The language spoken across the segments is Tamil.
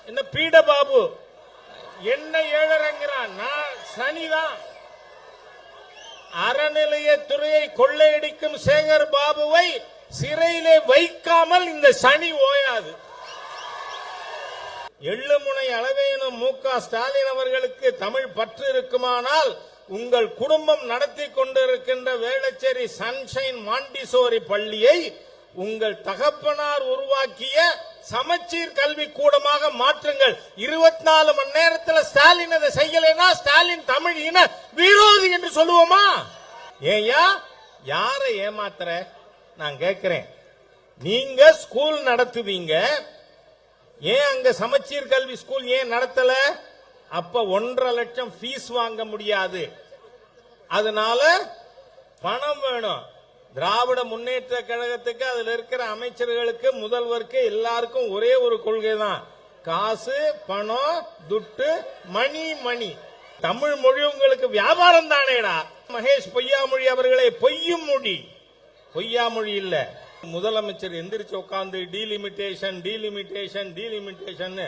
என்ன பீட பாபு என்ன ஏழரைங்கிறான், நான் சனிதான். அறநிலையத்துறையை கொள்ளையடிக்கும் சேகர் பாபுவை சிறையிலே வைக்காமல் இந்த சனி ஓயாது. எள்ளுமுனை அளவேனும் மு.க. ஸ்டாலின் அவர்களுக்கு தமிழ் பற்று இருக்குமானால் உங்கள் குடும்பம் நடத்தி கொண்டிருக்கின்ற வேளச்சேரி சன்ஷைன் மாண்டிசோரி பள்ளியை உங்கள் தகப்பனார் உருவாக்கிய சமச்சீர் கல்வி கூடமாக மாற்றுங்கள். 24 மணி நேரத்தில் ஸ்டாலின் அதை செய்யலைன்னா ஸ்டாலின் தமிழ் இன விரோதி என்று சொல்லுவோமா? ஏயா யாரை ஏமாத்துற? நான் கேட்கிறேன். நீங்க ஸ்கூல் நடத்துவீங்க, ஏன் அங்க சமச்சீர் கல்வி ஸ்கூல் ஏன் நடத்தல? அப்ப 1.5 லட்சம் ஃபீஸ் வாங்க முடியாது, அதனால பணம் வேணும். திராவிட முன்னேற்ற கழகத்துக்கு அதுல இருக்கிற அமைச்சர்களுக்கு முதல்வருக்கு எல்லாருக்கும் ஒரே ஒரு கொள்கை தான், காசு பணம் துட்டு மணி மணி. தமிழ் மொழி உங்களுக்கு வியாபாரம் தானேடா. மகேஷ் பொய்யாமொழி அவர்களே, பொய்யும் மொழி, பொய்யாமொழி இல்ல. முதலமைச்சர் எந்திரிச்சு உட்கார்ந்து டீலிமிட்டேஷன் டீலிமிட்டேஷன் டீலிமிட்டேஷன்.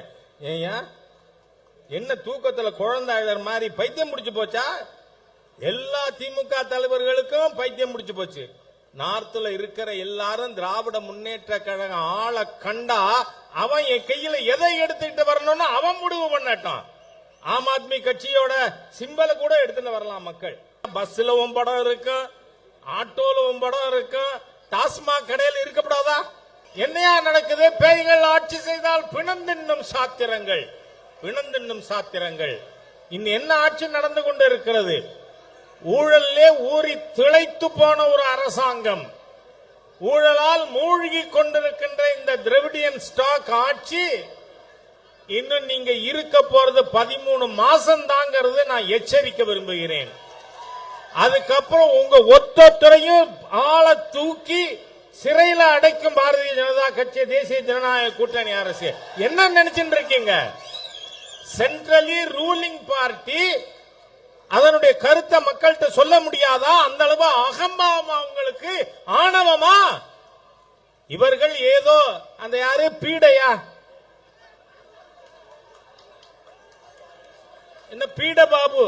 ஏயா என்ன தூக்கத்துல குழந்தை அழற மாதிரி பைத்தியம் முடிச்சு போச்சா? எல்லா திமுக தலைவர்களுக்கும் பைத்தியம் முடிச்சு போச்சு. நார்த்ல இருக்கிற எல்லாரும் திராவிட முன்னேற்ற கழகம் ஆளை கண்டா அவன் என் கையில எதை எடுத்துட்டு வரணும்னு அவன் முடிவு பண்ணட்டான். ஆம் ஆத்மி கட்சியோட சிம்பலை கூட எடுத்துட்டு வரலாம் மக்கள். பஸ்ல படம் இருக்கும், ஆட்டோல படம் இருக்கும், டாஸ்மாக் கடையில் இருக்கப்படாதா? என்னையா நடக்குது? பேய்கள் ஆட்சி செய்தால் பிணந்தின்னும் சாத்திரங்கள், பிணந்தின்னும் சாத்திரங்கள். இன்னும் என்ன ஆட்சி நடந்து கொண்டு இருக்கிறது? ஊழலே ஊறி திளைத்து போன ஒரு அரசாங்கம், ஊழலால் மூழ்கி கொண்டிருக்கின்ற இந்த திராவிடியன் ஸ்டாக் ஆட்சி இன்னும் நீங்க இருக்க போறது 13 மாசம் தாங்கிறது நான் எச்சரிக்க விரும்புகிறேன். அதுக்கப்புறம் உங்க ஒத்தொத்தரையும் ஆளை தூக்கி சிறையில அடைக்கும் பாரதிய ஜனதா கட்சி, தேசிய ஜனநாயக கூட்டணி அரசு. என்ன நினைச்சுட்டு இருக்கீங்க? சென்ட்ரலி ரூலிங் பார்ட்டி அதனுடைய கருத்தை மக்கள்கிட்ட சொல்ல முடியாதா? அந்த அளவு அகம்பாவமா உங்களுக்கு, ஆணவமா? இவர்கள் ஏதோ அந்த யாரு பீடையா, என்ன பீட பாபு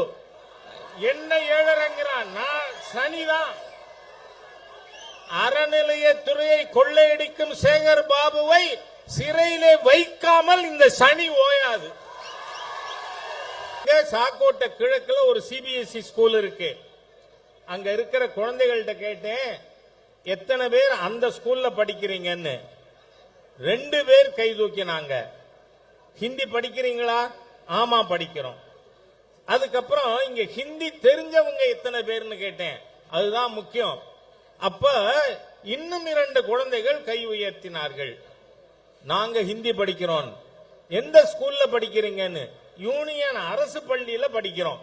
என்ன ஏழரைங்கிறான், நான் சனிதான். அறநிலையத்துறையை கொள்ளையடிக்கும் சேகர் பாபுவை சிறையிலே வைக்காமல் இந்த சனி ஓயாது. சாக்கோட்டை கிழக்குல ஒரு சிபிஎஸ்இ ஸ்கூல் இருக்கு. அங்க இருக்கிற குழந்தைகள்கிட்ட கேட்டேன், எத்தனை பேர் அந்த ஸ்கூல்ல படிக்கிறீங்கன்னு. 2 பேர் கை தூக்கினாங்க. ஹிந்தி படிக்கிறீங்களா? ஆமா படிக்கிறோம். அதுக்கப்புறம் இங்க ஹிந்தி தெரிஞ்சவங்க எத்தனை பேர்னு கேட்டேன், அதுதான் முக்கியம். அப்ப இன்னும் 2 குழந்தைகள் கை உயர்த்தினார்கள், நாங்க ஹிந்தி படிக்கிறோம். எந்த ஸ்கூல்ல படிக்கிறீங்கன்னு. யூனியன் அரசு பள்ளியில படிக்கிறோம்.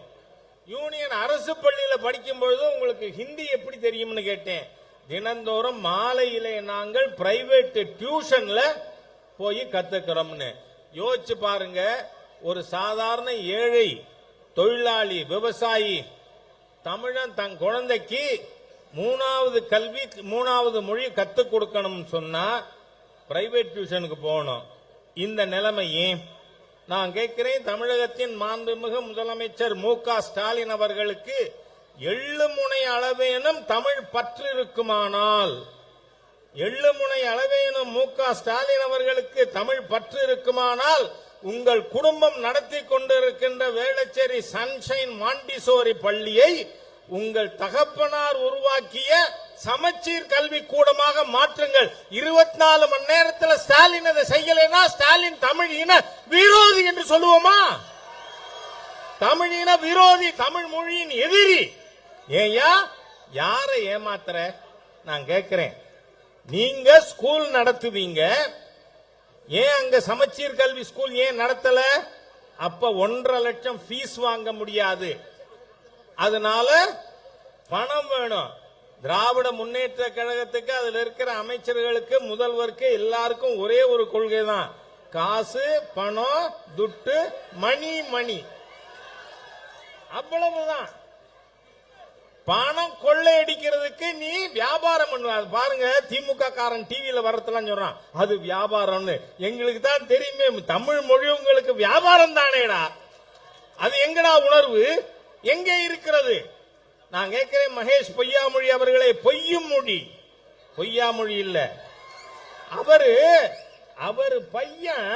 யூனியன் அரசு பள்ளியில படிக்கும் பொழுது உங்களுக்கு ஹிந்தி எப்படி தெரியும்னு கேட்டேன். தினந்தோறும் மாலையிலே நாங்கள் பிரைவேட் டியூஷன்ல போய் கத்துக்கிறோம்னு. யோசிச்சு பாருங்க, ஒரு சாதாரண ஏழை தொழிலாளி விவசாயி தமிழன் தன் குழந்தைக்கு 3வது கல்வி 3வது மொழி கத்துக் கொடுக்கணும்னு சொன்னா பிரைவேட் டியூஷனுக்கு போகணும். இந்த நிலைமை ஏன்? நான் கேட்கிறேன், தமிழகத்தின் மாண்புமிகு முதலமைச்சர் மு.க. ஸ்டாலின் அவர்களுக்கு எள்ளுமுனை அளவேனும் தமிழ் பற்று இருக்குமானால், எள்ளுமுனை அளவேனும் மு.க. ஸ்டாலின் அவர்களுக்கு தமிழ் பற்று இருக்குமானால் உங்கள் குடும்பம் நடத்தி கொண்டிருக்கின்ற வேளச்சேரி சன்ஷைன் மாண்டிசோரி பள்ளியை உங்கள் தகப்பனார் உருவாக்கிய சமச்சீர் கல்வி கூடமாக மாற்றுங்கள். 24 மணி நேரத்தில் ஸ்டாலின் அதை செய்யலைன்னா ஸ்டாலின் தமிழ் இன விரோதி என்று சொல்லுவோமா? தமிழ் இன விரோதி, தமிழ் மொழியின் எதிரி. ஏயா யாரை ஏமாத்துற? நான் கேட்கிறேன். நீங்க ஸ்கூல் நடத்துவீங்க, ஏன் அங்க சமச்சீர் கல்வி ஸ்கூல் ஏன் நடத்தல? அப்ப 1.5 லட்சம் ஃபீஸ் வாங்க முடியாது, அதனால பணம் வேணும். திராவிட முன்னேற்ற கழகத்துக்கு அதுல இருக்கிற அமைச்சர்களுக்கு முதல்வருக்கு எல்லாருக்கும் ஒரே ஒரு கொள்கை தான், காசு பணம் துட்டு மணி மணி, அவ்வளவுதான். பணம் கொள்ளையடிக்கிறதுக்கு நீ வியாபாரம் பண்ணுவ. பாருங்க, திமுக காரன் டிவியில வரதெல்லாம் சொல்றான் அது வியாபாரம்னு. எங்களுக்கு தான் தெரியுமே, தமிழ் மொழி உங்களுக்கு வியாபாரம் தானேடா. அது எங்கடா உணர்வு எங்கே இருக்கிறது? நான் கேட்கிறேன் மகேஷ் பொய்யாமொழி அவர்களே, பொய்யும் மொழி, பொய்யாமொழி இல்ல. அவரு பையன்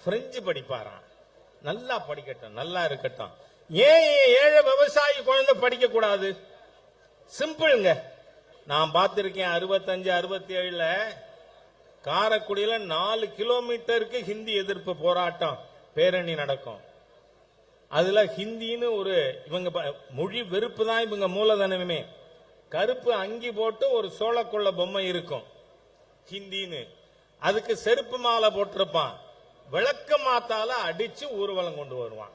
பிரெஞ்சு படிப்பாராம். நல்லா படிக்கட்டும், நல்லா இருக்கட்டும். ஏன் ஏழை விவசாயி குழந்தை படிக்க கூடாது? சிம்பிள்ங்க. நான் பார்த்திருக்கேன் 65, 67 காரைக்குடியில 4 கிலோமீட்டருக்கு ஹிந்தி எதிர்ப்பு போராட்டம் பேரணி நடக்கும். அதுல ஹிந்தின்னு ஒரு இவங்க மொழி வெறுப்பு தான் இவங்க மூலதனமே. கருப்பு அங்கி போட்டு ஒரு சோளக்குள்ள பொம்மை இருக்கும் ஹிந்தின்னு, அதுக்கு செருப்பு மாலை போட்டிருப்பான். விளக்க மாத்தால அடிச்சு ஊர்வலம் கொண்டு வருவான்.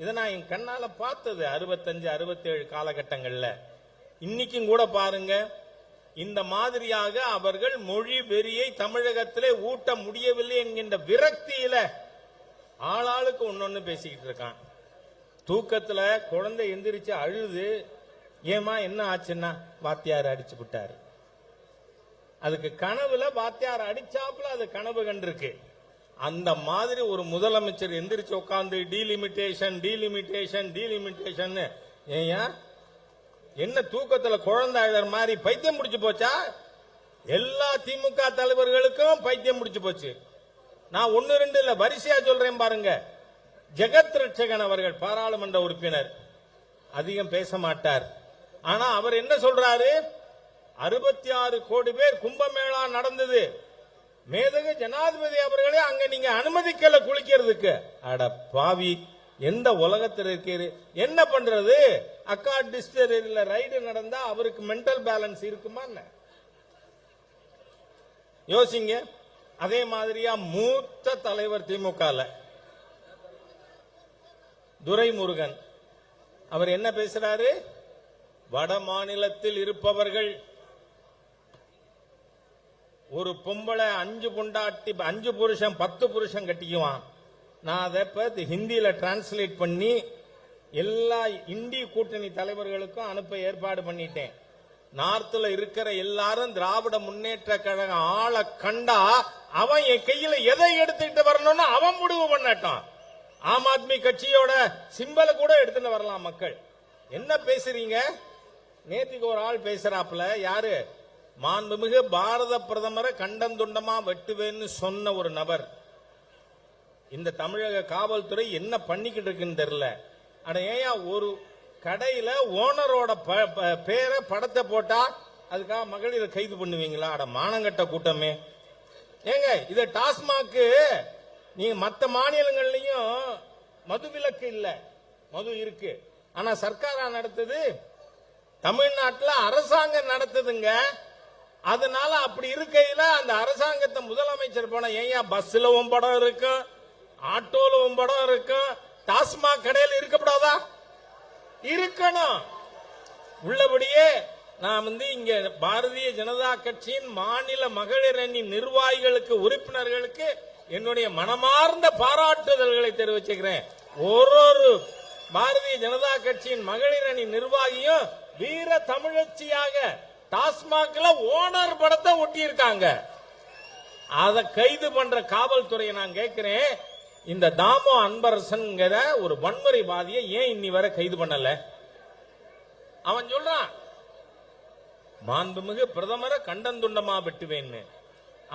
இதை நான் என் கண்ணால பார்த்தது 65, 67 காலகட்டங்கள்ல. இன்னைக்கும் கூட பாருங்க, இந்த மாதிரியாக அவர்கள் மொழி வெறியை தமிழகத்திலே ஊட்ட முடியவில்லை என்கின்ற விரக்தியில ஆளாளுக்கு ஒன்னொன்னு பேசிக்கிட்டு இருக்கான். தூக்கத்துல குழந்தை எந்திரிச்சு அழுது, ஏமா என்ன ஆச்சுன்னா வாத்தியார் அடிச்சு விட்டாரு. அதுக்கு கனவுல வாத்தியார் அடிச்சாப்புல அது கனவு கண்டிருக்கு. அந்த மாதிரி ஒரு முதலமைச்சர் எந்திரிச்சு உட்கார்ந்து டீலிமிட்டேஷன் டீலிமிட்டேஷன் டீலிமிட்டேஷன். ஏயா என்ன தூக்கத்துல குழந்தை அழுற மாதிரி பைத்தியம் முடிச்சு போச்சா? எல்லா திமுக தலைவர்களுக்கும் பைத்தியம் முடிச்சு போச்சு. நான் 1, 2 இல்ல வரிசையா சொல்றேன் பாருங்க. ஜெகத் ரட்சகன் அவர்கள் பாராளுமன்ற உறுப்பினர், அதிகம் பேச மாட்டார். ஆனா அவர் என்ன சொல்றாரு? 66 கோடி பேர் கும்பமேளா நடந்தது, மேதகு ஜனாதிபதி அவர்களே அங்க நீங்க அனுமதிக்கல குளிக்கிறதுக்கு. அட பாவி, எந்த உலகத்தில் இருக்கிறது? என்ன பண்றது? அக்கா டிஸ்டரியில ரைடு நடந்தா அவருக்கு மென்டல் பேலன்ஸ் இருக்குமா? யோசிங்க. அதே மாதிரியா மூத்த தலைவர் திமுக துரைமுருகன் அவர் என்ன பேசுறாரு? வட மாநிலத்தில் இருப்பவர்கள் ஒரு பொம்பளை 5 பொண்டாட்டி 5 புருஷன் 10 புருஷன் கட்டிக்குவான். நான் அதை ஹிந்தியில டிரான்ஸ்லேட் பண்ணி எல்லா இந்திய கூட்டணி தலைவர்களுக்கும் அனுப்ப ஏற்பாடு பண்ணிட்டேன். நார்த்ல இருக்கிற எல்லாரும் திராவிட முன்னேற்ற கழகம் ஆளை கண்டா அவன் என் கையில எதை எடுத்துட்டு வரணும்னு அவன் முடிவு பண்ணட்டான். ஆம் ஆத்மி கட்சியோட சிம்பலை கூட எடுத்துட்டு வரலாம். மக்கள் என்ன பேசுறீங்க? நேற்றுக்கு ஒரு ஆள் பேசுறாப்புல, யாரு? மாண்புமிகு பாரத பிரதமரை கண்டந்துண்டமா வெட்டுவேன்னு சொன்ன ஒரு நபர். இந்த தமிழக காவல்துறை என்ன பண்ணிக்கிட்டு இருக்குன்னு தெரியல. அட ஏயா ஒரு கடையில ஓனரோட பேரை படத்தை போட்டா அதுக்காக மகளிரை கைது பண்ணுவீங்களா? அட மானங்கட்ட கூட்டமே. ஏங்க இத டாஸ்மாக் நீங்க மற்ற மாநிலங்கள்லயும் மது விலக்கு இல்ல, மது இருக்கு. ஆனா சர்க்காரா நடத்துது? தமிழ்நாட்டில் அரசாங்கம் நடத்துதுங்க. அதனால அப்படி இருக்கையில அந்த அரசாங்கத்தை முதலமைச்சர் போன ஏயா பஸ்ல படம் இருக்கும், ஆட்டோல படம் இருக்கும், டாஸ்மாக் கடையில் இருக்கப்படாதா? இருக்கணும். உள்ளபடியே நான் இங்க பாரதிய ஜனதா கட்சியின் மாநில மகளிர் அணி நிர்வாகிகளுக்கு, உறுப்பினர்களுக்கு என்னுடைய மனமார்ந்த பாராட்டுதல்களை தெரிவிச்சுக்கிறேன். ஒரு பாரதிய ஜனதா கட்சியின் மகளிர் அணி நிர்வாகியும் வீர தமிழச்சியாக டாஸ்மாக்ல ஓனர் படத்தை ஒட்டி இருக்காங்க. அதை கைது பண்ற காவல்துறையை நான் கேட்கிறேன், இந்த தாமோ அன்பரசன்கிற ஒரு வன்முறைவாதியை ஏன் இன்னி வரை கைது பண்ணல? அவன் சொல்றான் மாண்புமிகு பிரதமரை கண்டந்துண்டமா வெட்டுவேன்னு.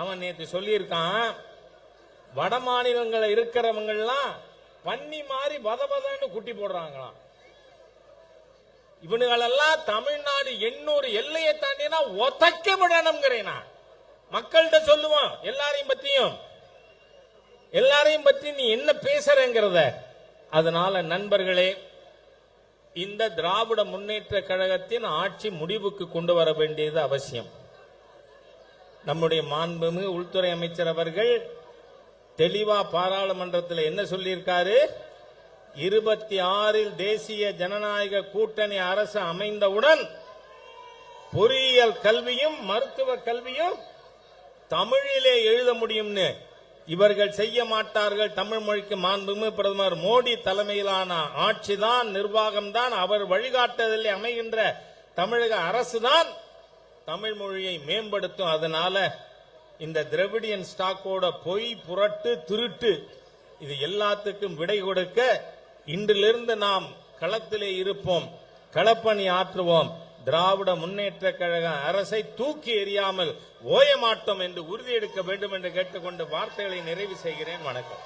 அவன் நேற்று சொல்லியிருக்கான், வட மாநிலங்கள் இருக்கிறவங்கலாம் பன்னி மாதிரி வதவதன்னு குட்டி போடுறாங்களாம். இவனுங்களெல்லாம் தமிழ்நாடு 800 எல்லையை தாண்டினா ஒத்தைக்கப்படணும்ங்கிறேன். மக்கள்கிட்ட சொல்லுவான் எல்லாரையும் பத்தி நீ என்ன பேசுறங்கிறத. அதனால நண்பர்களே, இந்த திராவிட முன்னேற்ற கழகத்தின் ஆட்சி முடிவுக்கு கொண்டு வர வேண்டியது அவசியம். நம்முடைய மாண்புமிகு உள்துறை அமைச்சர் அவர்கள் தெளிவா பாராளுமன்றத்தில் என்ன சொல்லியிருக்காரு? 26 தேசிய ஜனநாயக கூட்டணி அரசு அமைந்தவுடன் பொறியியல் கல்வியும் மருத்துவ கல்வியும் தமிழிலே எழுத முடியும்னு. இவர்கள் செய்ய மாட்டார்கள். தமிழ் மொழிக்கு மாண்புமிகு பிரதமர் மோடி தலைமையிலான ஆட்சிதான், நிர்வாகம்தான், அவர் வழிகாட்டுதலில் அமைகின்ற தமிழக அரசுதான் தமிழ் மொழியை மேம்படுத்தும். அதனால இந்த திராவிடியன் ஸ்டாக்கோட பொய், புரட்டு, திருட்டு இது எல்லாத்துக்கும் விடை கொடுக்க இன்றிலிருந்து நாம் களத்திலே இருப்போம், களப்பணி ஆற்றுவோம். திராவிட முன்னேற்ற கழக அரசை தூக்கி எறியாமல் ஓய மாட்டோம் என்று உறுதியெடுக்க வேண்டும் என்று கேட்டுக்கொண்டு வார்த்தைகளை நிறைவு செய்கிறேன். வணக்கம்.